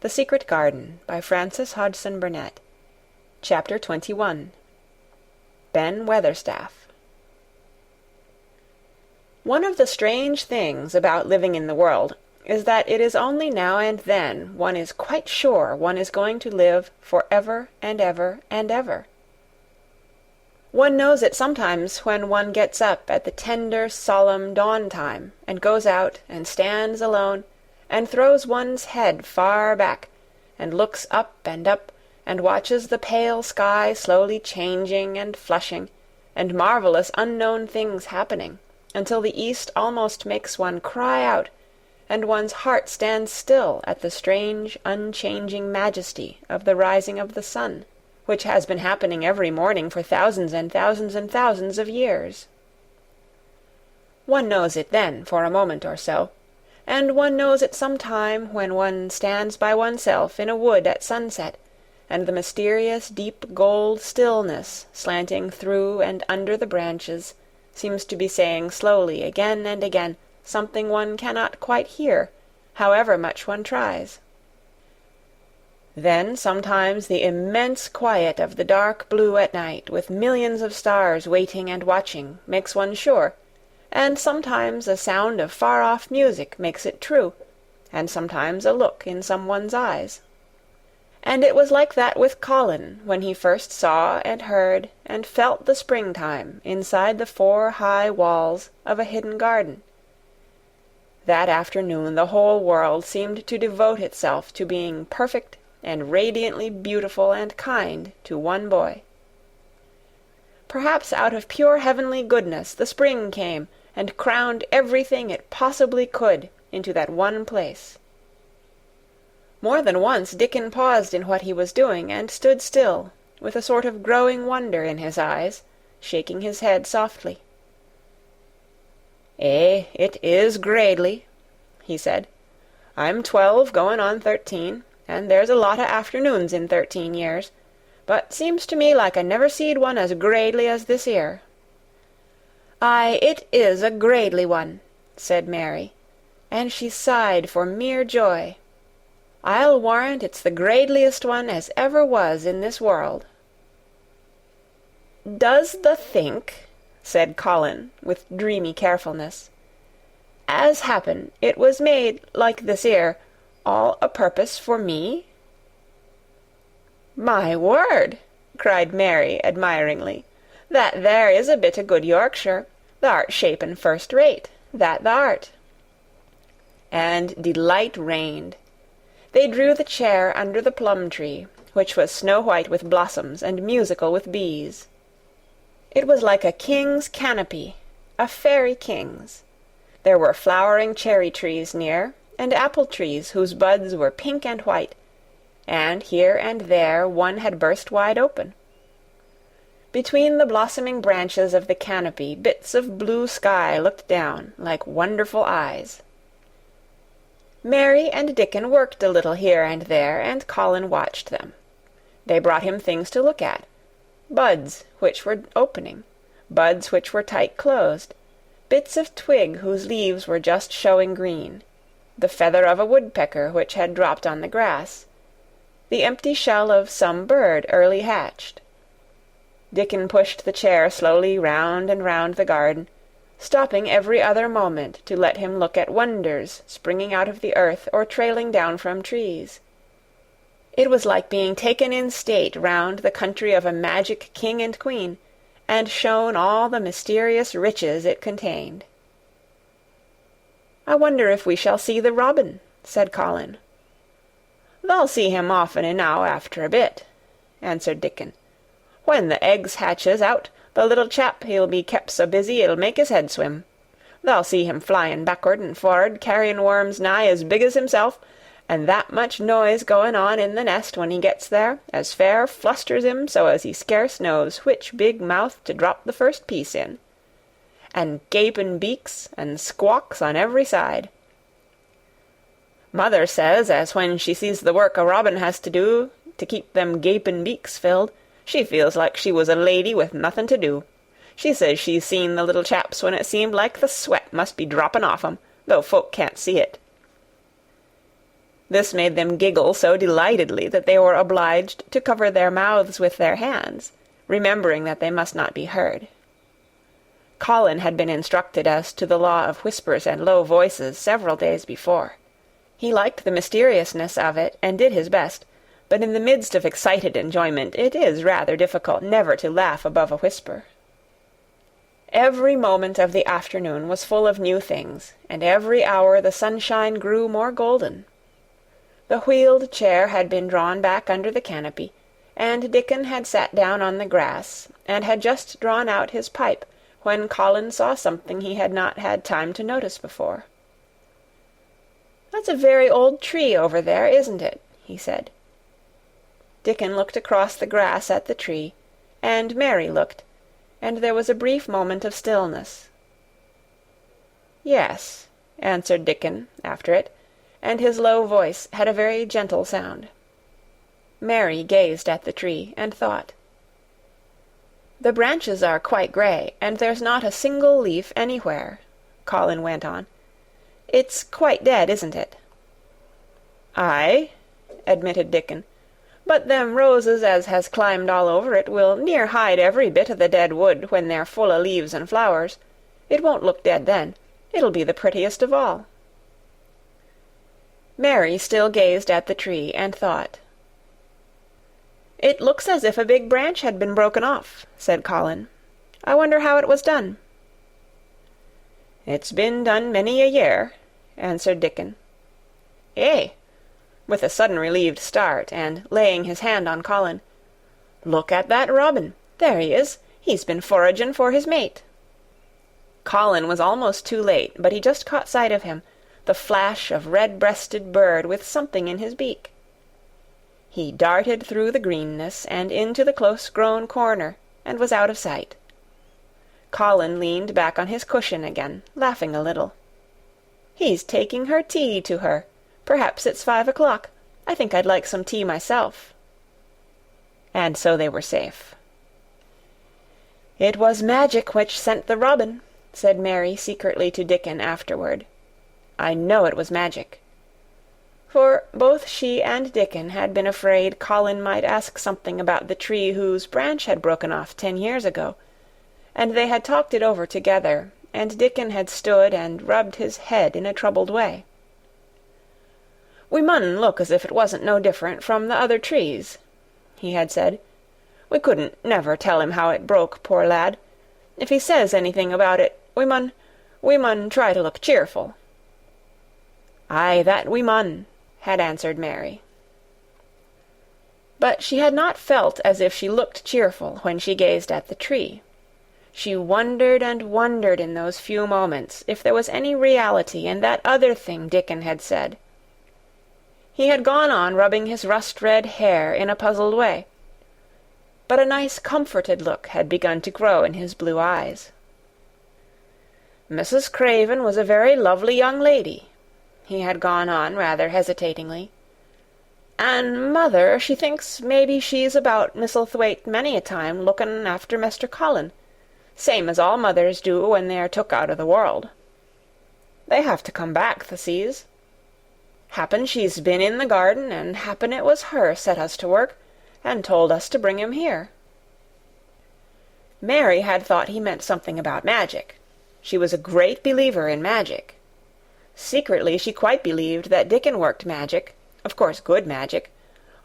The Secret Garden by Frances Hodgson Burnett. Chapter 21. Ben Weatherstaff. One of the strange things about living in the world is that it is only now and then one is quite sure one is going to live for ever and ever and ever. One knows it sometimes when one gets up at the tender, solemn dawn time and goes out and stands alone and throws one's head far back, and looks up and watches the pale sky slowly changing and flushing, and marvelous unknown things happening, until the east almost makes one cry out, and one's heart stands still at the strange, unchanging majesty of the rising of the sun, which has been happening every morning for thousands and thousands and thousands of years. One knows it then for a moment or so, and one knows it some time when one stands by oneself in a wood at sunset, and the mysterious deep gold stillness slanting through and under the branches seems to be saying slowly again and again something one cannot quite hear, however much one tries. Then sometimes the immense quiet of the dark blue at night, with millions of stars waiting and watching, makes one sure, and sometimes a sound of far-off music makes it true, and sometimes a look in someone's eyes. And it was like that with Colin when he first saw and heard and felt the springtime inside the 4 high walls of a hidden garden. That afternoon the whole world seemed to devote itself to being perfect and radiantly beautiful and kind to one boy. Perhaps out of pure heavenly goodness the spring came and crowned everything it possibly could into that one place. More than once Dickon paused in what he was doing and stood still, with a sort of growing wonder in his eyes, shaking his head softly. It is gradely," he said. "I'm 12 going on 13, and there's a lot o' afternoons in 13 years, but seems to me like I never seed one as gradely as this 'ere." "Aye, it is a gradely one," said Mary, and she sighed for mere joy. "I'll warrant it's the gradeliest one as ever was in this world." "Does thee think," said Colin, with dreamy carefulness, "as happen it was made like this 'ere, all a purpose for me?" "My word!" cried Mary admiringly. "That there is a bit o' good Yorkshire. Th'art shapen first rate, that th'art." And delight reigned. They drew the chair under the plum-tree, which was snow-white with blossoms and musical with bees. It was like a king's canopy, a fairy king's. There were flowering cherry-trees near, and apple-trees whose buds were pink and white, and here and there one had burst wide open. Between the blossoming branches of the canopy bits of blue sky looked down, like wonderful eyes. Mary and Dickon worked a little here and there, and Colin watched them. They brought him things to look at, buds which were opening, buds which were tight closed, bits of twig whose leaves were just showing green, the feather of a woodpecker which had dropped on the grass, the empty shell of some bird early hatched. Dickon pushed the chair slowly round and round the garden, stopping every other moment to let him look at wonders springing out of the earth or trailing down from trees. It was like being taken in state round the country of a magic king and queen, and shown all the mysterious riches it contained. "I wonder if we shall see the robin," said Colin. "Thou'll see him often enow after a bit," answered Dickon. "When the eggs hatches out, the little chap he'll be kep' so busy it'll make his head swim. Thou'll see him flyin' backward and for'ard, carryin' worms nigh as big as himself, and that much noise goin' on in the nest when he gets there, as fair flusters him so as he scarce knows which big mouth to drop the first piece in. And gapin' beaks and squawks on every side. Mother says as when she sees the work a robin has to do to keep them gapin' beaks filled, she feels like she was a lady with nothin' to do. She says she's seen the little chaps when it seemed like the sweat must be droppin' off 'em, though folk can't see it." This made them giggle so delightedly that they were obliged to cover their mouths with their hands, remembering that they must not be heard. Colin had been instructed as to the law of whispers and low voices several days before. He liked the mysteriousness of it, and did his best, but in the midst of excited enjoyment it is rather difficult never to laugh above a whisper. Every moment of the afternoon was full of new things, and every hour the sunshine grew more golden. The wheeled chair had been drawn back under the canopy, and Dickon had sat down on the grass, and had just drawn out his pipe, when Colin saw something he had not had time to notice before. "That's a very old tree over there, isn't it?" he said. Dickon looked across the grass at the tree, and Mary looked, and there was a brief moment of stillness. "Yes," answered Dickon after it, and his low voice had a very gentle sound. Mary gazed at the tree and thought. "The branches are quite grey, and there's not a single leaf anywhere," Colin went on. "It's quite dead, isn't it?" "Aye," admitted Dickon, "but them roses as has climbed all over it will near hide every bit o' the dead wood when they're full o' leaves and flowers. It won't look dead then. It'll be the prettiest of all." Mary still gazed at the tree and thought. "It looks as if a big branch had been broken off," said Colin. "I wonder how it was done." "It's been done many a year," answered Dickon. "Eh!" with a sudden relieved start, and laying his hand on Colin. "Look at that robin. There he is. He's been foragin' for his mate." Colin was almost too late, but he just caught sight of him, the flash of red-breasted bird with something in his beak. He darted through the greenness and into the close-grown corner, and was out of sight. Colin leaned back on his cushion again, laughing a little. "He's taking her tea to her. Perhaps it's 5 o'clock. I think I'd like some tea myself." And so they were safe. "It was magic which sent the robin," said Mary secretly to Dickon afterward. "I know it was magic." For both she and Dickon had been afraid Colin might ask something about the tree whose branch had broken off 10 years ago, and they had talked it over together, and Dickon had stood and rubbed his head in a troubled way. "We mun look as if it wasn't no different from the other trees," he had said. "We couldn't never tell him how it broke, poor lad. If he says anything about it, we mun try to look cheerful." "Aye, that we mun," had answered Mary. But she had not felt as if she looked cheerful when she gazed at the tree. She wondered and wondered in those few moments if there was any reality in that other thing Dickon had said. He had gone on rubbing his rust-red hair in a puzzled way, but a nice comforted look had begun to grow in his blue eyes. "Mrs. Craven was a very lovely young lady," he had gone on rather hesitatingly. "An' mother, she thinks maybe she's about Misselthwaite many a time looking after Mester Colin, same as all mothers do when they are took out o' the world. They have to come back, th'a sees. Happen she's been in the garden, and happen it was her set us to work, and told us to bring him here." Mary had thought he meant something about magic. She was a great believer in magic. Secretly she quite believed that Dickon worked magic, of course good magic,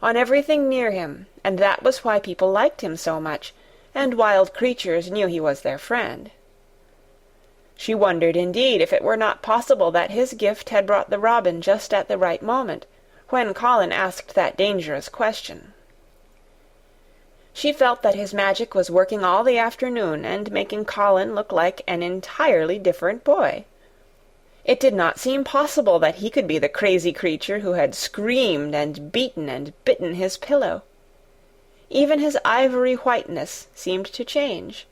on everything near him, and that was why people liked him so much, and wild creatures knew he was their friend. She wondered indeed if it were not possible that his gift had brought the robin just at the right moment, when Colin asked that dangerous question. She felt that his magic was working all the afternoon and making Colin look like an entirely different boy. It did not seem possible that he could be the crazy creature who had screamed and beaten and bitten his pillow. Even his ivory whiteness seemed to change.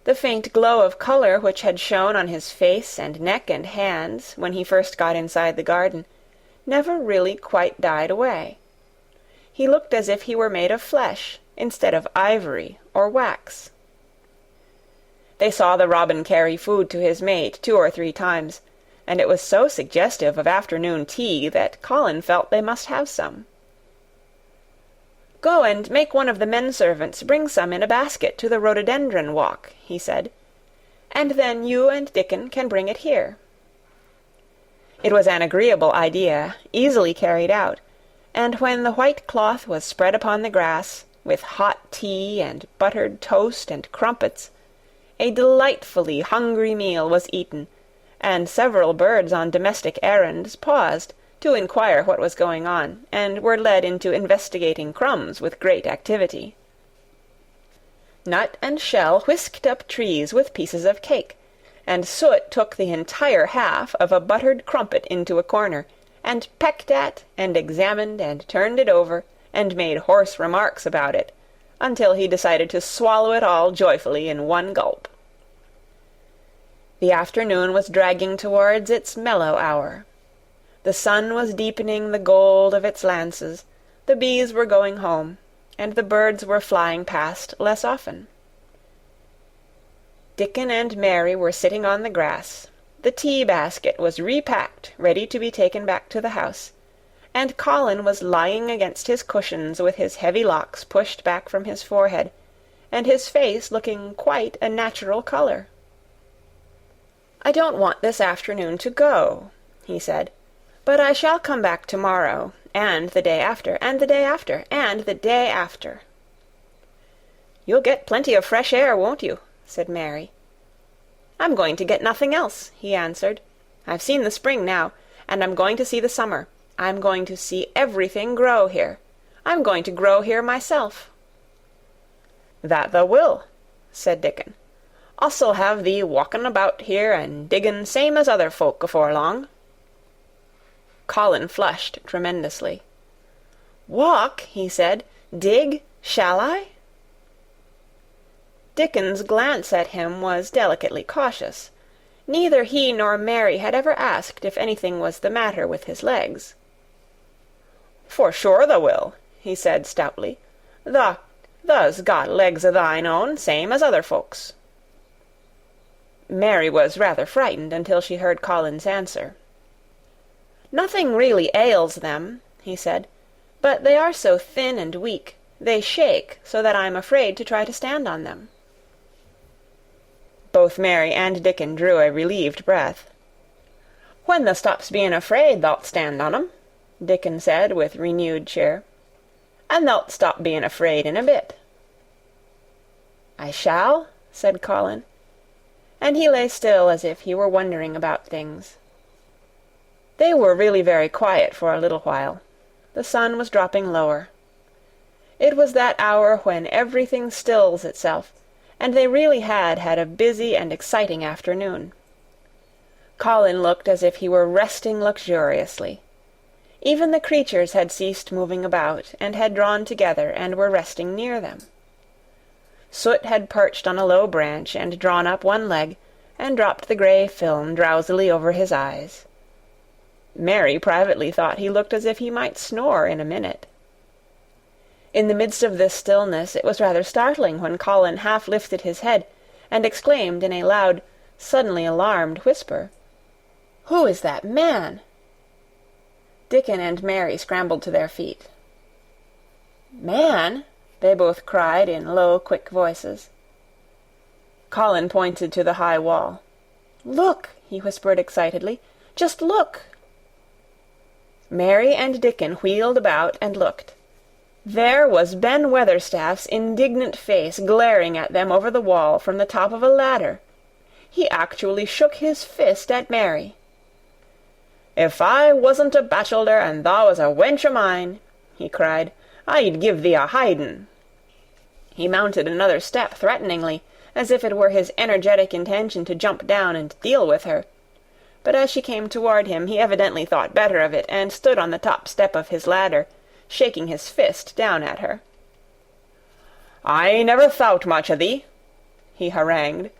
The faint glow of color which had shone on his face and neck and hands when he first got inside the garden never really quite died away. He looked as if he were made of flesh instead of ivory or wax. They saw the robin carry food to his mate 2 or 3 times, and it was so suggestive of afternoon tea that Colin felt they must have some. "Go and make one of the men-servants bring some in a basket to the rhododendron walk," he said, "and then you and Dickon can bring it here." It was an agreeable idea, easily carried out, and when the white cloth was spread upon the grass, with hot tea and buttered toast and crumpets, a delightfully hungry meal was eaten, and several birds on domestic errands paused to inquire what was going on, and were led into investigating crumbs with great activity. Nut and Shell whisked up trees with pieces of cake, and Soot took the entire half of a buttered crumpet into a corner, and pecked at, and examined, and turned it over, and made hoarse remarks about it, until he decided to swallow it all joyfully in one gulp. The afternoon was dragging towards its mellow hour. The sun was deepening the gold of its lances, the bees were going home, and the birds were flying past less often. Dickon and Mary were sitting on the grass, the tea-basket was repacked, ready to be taken back to the house, and Colin was lying against his cushions with his heavy locks pushed back from his forehead, and his face looking quite a natural colour. "I don't want this afternoon to go," he said, "but I shall come back tomorrow, and the day after, and the day after, and the day after." "You'll get plenty of fresh air, won't you?" said Mary. "I'm going to get nothing else," he answered. "I've seen the spring now, and I'm going to see the summer. I'm going to see everything grow here. I'm going to grow here myself." "That thou will," said Dickon. "Us'll have thee walking about here and digging same as other folk afore long." Colin flushed tremendously. "Walk?" he said. "Dig? Shall I?" Dickon's glance at him was delicately cautious. Neither he nor Mary had ever asked if anything was the matter with his legs. "For sure thou will," he said stoutly. "Thou's got legs o' thine own, same as other folks." Mary was rather frightened until she heard Colin's answer. "Nothing really ails them," he said, "but they are so thin and weak, they shake so that I'm afraid to try to stand on them." Both Mary and Dickon drew a relieved breath. "When thou stops being afraid, thou'lt stand on 'em," Dickon said with renewed cheer. "And thou'lt stop being afraid in a bit." "I shall?" said Colin, and he lay still as if he were wondering about things. They were really very quiet for a little while. The sun was dropping lower. It was that hour when everything stills itself, and they really had a busy and exciting afternoon. Colin looked as if he were resting luxuriously. Even the creatures had ceased moving about, and had drawn together, and were resting near them. Soot had perched on a low branch, and drawn up one leg, and dropped the grey film drowsily over his eyes. Mary privately thought he looked as if he might snore in a minute. In the midst of this stillness it was rather startling when Colin half lifted his head, and exclaimed in a loud, suddenly alarmed whisper, "Who is that man?" Dickon and Mary scrambled to their feet. "Man?" they both cried in low, quick voices. Colin pointed to the high wall. "Look!" he whispered excitedly. "Just look!" Mary and Dickon wheeled about and looked. There was Ben Weatherstaff's indignant face glaring at them over the wall from the top of a ladder. He actually shook his fist at Mary. "If I wasn't a bachelor and thou was a wench o' mine," he cried, "I'd give thee a hidin'." He mounted another step threateningly, as if it were his energetic intention to jump down and deal with her. But as she came toward him, he evidently thought better of it, and stood on the top step of his ladder, shaking his fist down at her. "I never thought much o' thee," he harangued.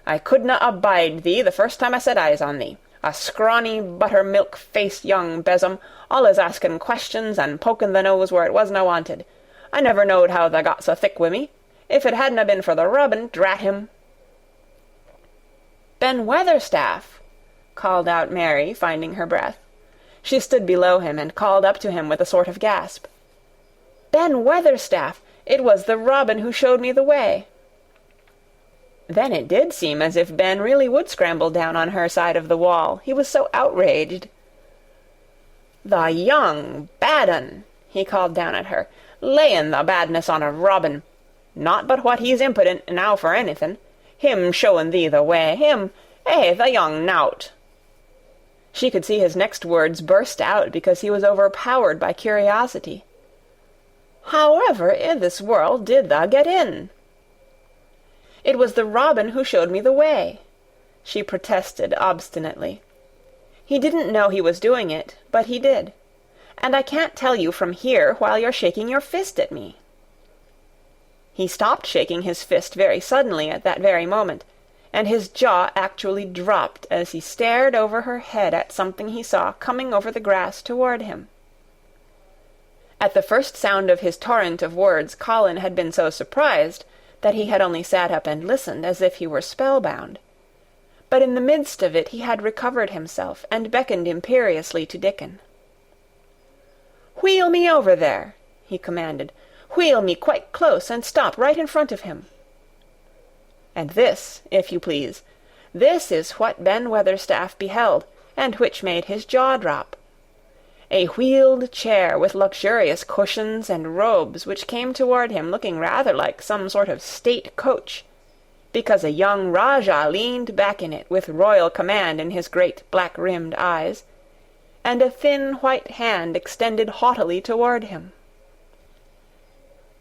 "I couldna abide thee the first time I set eyes on thee. A scrawny, buttermilk-faced young besom, allus asking questions and poking the nose where it wasna wanted. I never knowed how tha got so thick wi' me. If it hadna been for the rubbin', drat him." "Ben Weatherstaff!" called out Mary, finding her breath. She stood below him and called up to him with a sort of gasp. "Ben Weatherstaff! It was the robin who showed me the way." Then it did seem as if Ben really would scramble down on her side of the wall, he was so outraged. "The young bad un!" he called down at her, "layin' the badness on a robin. Not but what he's impudent now for anything. Him showin' thee the way, him, the young nowt." She could see his next words burst out because he was overpowered by curiosity. "However i' this world did thou get in?" "It was the robin who showed me the way," she protested obstinately. "He didn't know he was doing it, but he did. And I can't tell you from here while you're shaking your fist at me." He stopped shaking his fist very suddenly at that very moment, and his jaw actually dropped as he stared over her head at something he saw coming over the grass toward him. At the first sound of his torrent of words, Colin had been so surprised that he had only sat up and listened as if he were spellbound. But in the midst of it he had recovered himself and beckoned imperiously to Dickon. "Wheel me over there," he commanded. "Wheel me quite close and stop right in front of him." And this, if you please, this is what Ben Weatherstaff beheld, and which made his jaw drop. A wheeled chair with luxurious cushions and robes which came toward him looking rather like some sort of state coach, because a young Rajah leaned back in it with royal command in his great black-rimmed eyes, and a thin white hand extended haughtily toward him.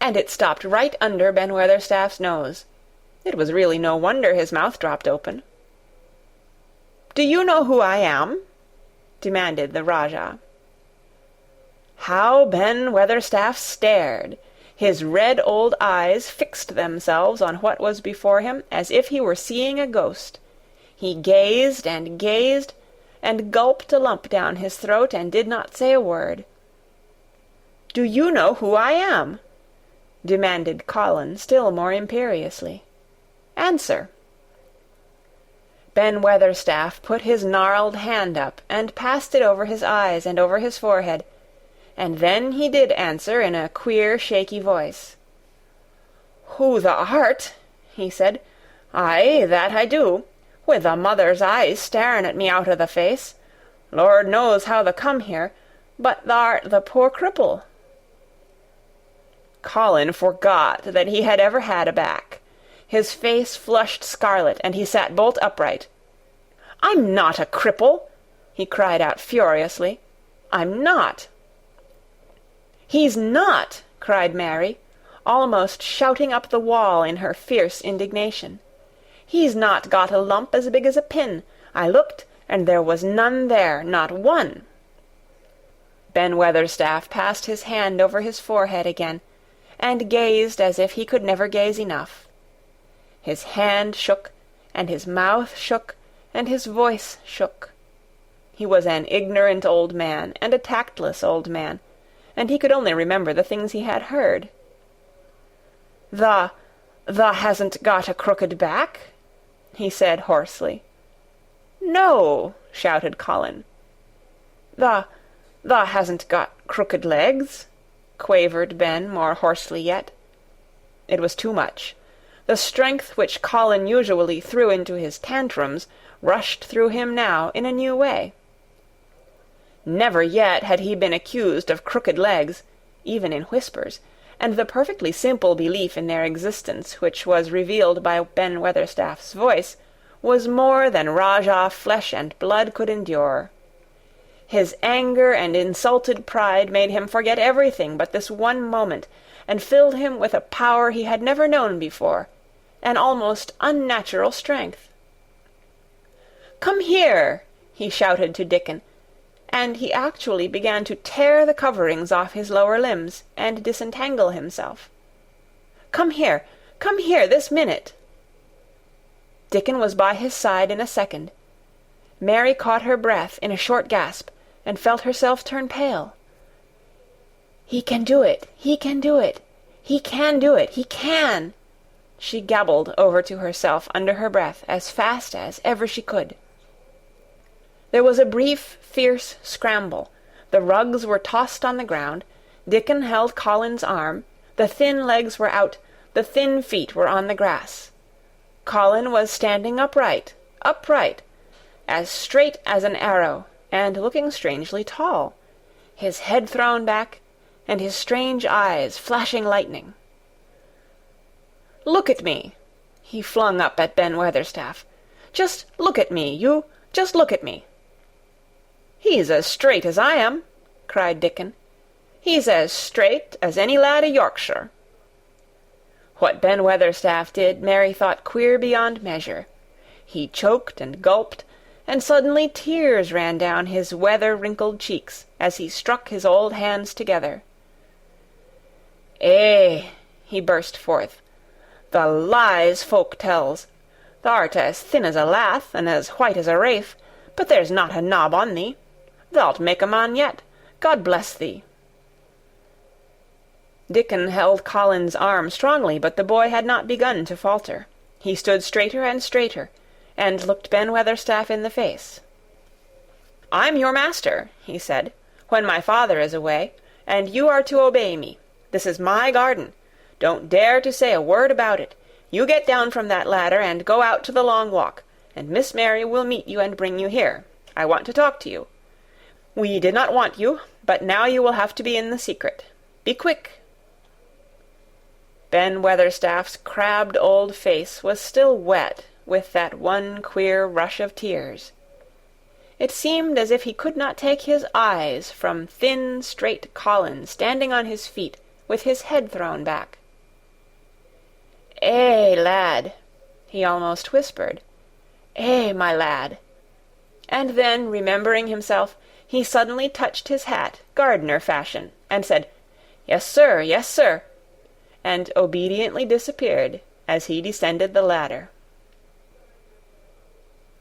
And it stopped right under Ben Weatherstaff's nose. It was really no wonder his mouth dropped open. "Do you know who I am?" demanded the Rajah. How Ben Weatherstaff stared! His red old eyes fixed themselves on what was before him as if he were seeing a ghost. He gazed and gazed, and gulped a lump down his throat and did not say a word. "Do you know who I am?" demanded Colin still more imperiously. "Answer." Ben Weatherstaff put his gnarled hand up and passed it over his eyes and over his forehead, and then he did answer in a queer, shaky voice. "Who thou art," he said. "Aye, that I do, with a mother's eyes staring at me out o' the face. Lord knows how thou come here, but thou'rt the poor cripple." Colin forgot that he had ever had a back. His face flushed scarlet, and he sat bolt upright. "I'm not a cripple!" he cried out furiously. "I'm not!" "He's not!" cried Mary, almost shouting up the wall in her fierce indignation. "He's not got a lump as big as a pin. I looked, and there was none there, not one." Ben Weatherstaff passed his hand over his forehead again, and gazed as if he could never gaze enough. His hand shook, and his mouth shook, and his voice shook. He was an ignorant old man, and a tactless old man, and he could only remember the things he had heard. Thou hasn't got a crooked back?" he said hoarsely. "No," shouted Colin. Thou hasn't got crooked legs?" quavered Ben more hoarsely yet. It was too much. The strength which Colin usually threw into his tantrums rushed through him now in a new way. Never yet had he been accused of crooked legs, even in whispers, and the perfectly simple belief in their existence which was revealed by Ben Weatherstaff's voice was more than Rajah flesh and blood could endure. His anger and insulted pride made him forget everything but this one moment, and filled him with a power he had never known before, an almost unnatural strength. "Come here!" he shouted to Dickon, and he actually began to tear the coverings off his lower limbs and disentangle himself. Come here, this minute!" Dickon was by his side in a second. Mary caught her breath in a short gasp, and felt herself turn pale. "He can do it! He can do it! He can do it! He can!" she gabbled over to herself under her breath as fast as ever she could. There was a brief, fierce scramble. The rugs were tossed on the ground. Dickon held Colin's arm. The thin legs were out. The thin feet were on the grass. Colin was standing upright, as straight as an arrow, and looking strangely tall, his head thrown back, and his strange eyes flashing lightning. "Look at me," he flung up at Ben Weatherstaff. "Just look at me, you. Just look at me." "He's as straight as I am," cried Dickon. "He's as straight as any lad o' Yorkshire." What Ben Weatherstaff did Mary thought queer beyond measure. He choked and gulped, and suddenly tears ran down his weather-wrinkled cheeks as he struck his old hands together. "Eh," he burst forth, "the lies folk tells. Thou'rt as thin as a lath, and as white as a wraith, but there's not a knob on thee. Thou'lt make a man yet. God bless thee." Dickon held Colin's arm strongly, but the boy had not begun to falter. He stood straighter and straighter, and looked Ben Weatherstaff in the face. "I'm your master," he said, "when my father is away, and you are to obey me. This is my garden. Don't dare to say a word about it. You get down from that ladder and go out to the long walk, and Miss Mary will meet you and bring you here. I want to talk to you. We did not want you, but now you will have to be in the secret. Be quick." Ben Weatherstaff's crabbed old face was still wet with that one queer rush of tears. It seemed as if he could not take his eyes from thin, straight Colin standing on his feet with his head thrown back. "Eh, lad," he almost whispered. "Eh, my lad." And then, remembering himself, he suddenly touched his hat, gardener fashion, and said, "Yes, sir, yes, sir," and obediently disappeared as he descended the ladder.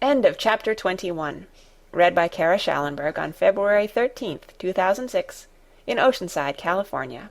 End of Chapter 21. Read by Kara Shallenberg on February 13th, 2006, in Oceanside, California.